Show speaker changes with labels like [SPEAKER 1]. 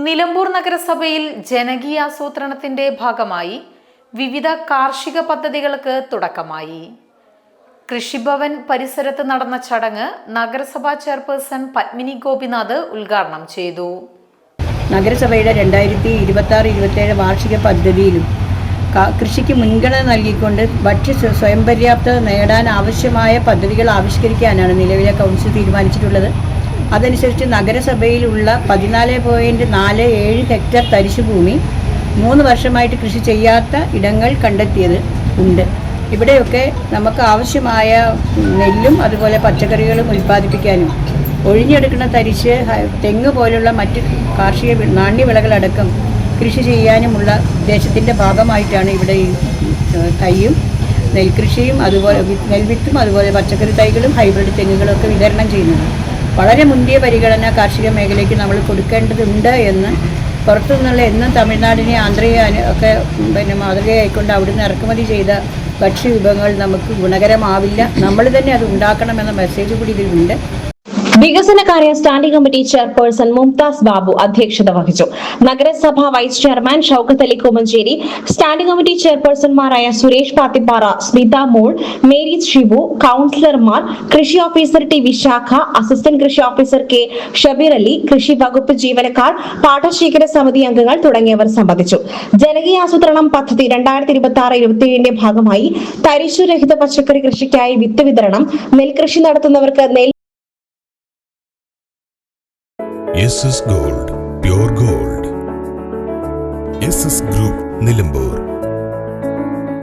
[SPEAKER 1] നിലമ്പൂർ നഗരസഭയിൽ ജനകീയാസൂത്രണത്തിന്റെ ഭാഗമായി വിവിധ കാർഷിക പദ്ധതികൾക്ക് തുടക്കമായി. കൃഷിഭവൻ പരിസരത്ത് നടന്ന ചടങ്ങ് നഗരസഭാ ചെയർപേഴ്സൺ പത്മിനി ഗോപിനാഥ് ഉദ്ഘാടനം ചെയ്തു.
[SPEAKER 2] നഗരസഭയുടെ 2026-27 വാർഷിക പദ്ധതിയിലും കൃഷിക്ക് മുൻഗണന നൽകിക്കൊണ്ട് ഭക്ഷ്യ സ്വയം പര്യാപ്തത നേടാൻ ആവശ്യമായ പദ്ധതികൾ ആവിഷ്കരിക്കാനാണ് നിലവിലെ കൗൺസിൽ തീരുമാനിച്ചിട്ടുള്ളത്. അതനുസരിച്ച് നഗരസഭയിലുള്ള 14.47 ഹെക്ടർ തരിശുഭൂമി 3 വർഷമായിട്ട് കൃഷി ചെയ്യാത്ത ഇടങ്ങൾ കണ്ടെത്തിയത് ഉണ്ട്. ഇവിടെയൊക്കെ നമുക്ക് ആവശ്യമായ നെല്ലും അതുപോലെ പച്ചക്കറികളും ഉൽപ്പാദിപ്പിക്കാനും ഒഴിഞ്ഞെടുക്കുന്ന തരിശ് തെങ്ങ് പോലുള്ള മറ്റ് കാർഷിക നാണ്യവിളകളടക്കം കൃഷി ചെയ്യാനുമുള്ള ഉദ്ദേശത്തിൻ്റെ ഭാഗമായിട്ടാണ് ഇവിടെ ഈ തൈയും നെൽകൃഷിയും അതുപോലെ നെൽവിത്തും അതുപോലെ പച്ചക്കറി തൈകളും ഹൈബ്രിഡ് തെങ്ങുകളൊക്കെ വിതരണം ചെയ്യുന്നത്. വളരെ മുന്തിയ പരിഗണന കാർഷിക മേഖലയ്ക്ക് നമ്മൾ കൊടുക്കേണ്ടതുണ്ട് എന്ന് പുറത്തു നിന്നുള്ള എന്നും തമിഴ്നാടിനെ ആന്ധ്രയെ ഒക്കെ മാതൃകയായിക്കൊണ്ട് അവിടുന്ന് ഇറക്കുമതി ചെയ്ത ഭക്ഷ്യവിഭവങ്ങൾ നമുക്ക് ഗുണകരമാവില്ല. നമ്മൾ തന്നെ അത് ഉണ്ടാക്കണമെന്ന മെസ്സേജ് കൂടി ഇതിലുണ്ട്.
[SPEAKER 3] വികസനകാര്യ standing committee chairperson Mumtaz Babu അധ്യക്ഷത വഹിച്ചു. നഗരസഭ vice chairman Shoukath Ali Kumancheri, standing committee ചെയർപേഴ്സൺമാരായ സുരേഷ് പാത്തിപ്പാറ, സ്മിത മോൾ, മേരി ഷിബു, കൌൺസിലർമാർ, കൃഷി ഓഫീസർ ടി വിശാഖ, അസിസ്റ്റന്റ് കൃഷി ഓഫീസർ കെ ഷബീർ അലി, കൃഷി വകുപ്പ് ജീവനക്കാർ, പാട്ടശേഖര സമിതി അംഗങ്ങൾ തുടങ്ങിയവർ സംബന്ധിച്ചു. ജനകീയാസൂത്രണം പദ്ധതി 2026-27 ഭാഗമായി തരിശുരഹിത പച്ചക്കറി കൃഷിക്കായി വിത്ത് വിതരണം, നെൽകൃഷി നടത്തുന്നവർക്ക് നെൽ
[SPEAKER 4] SS Gold, Pure Gold. SS Group, Nilambur.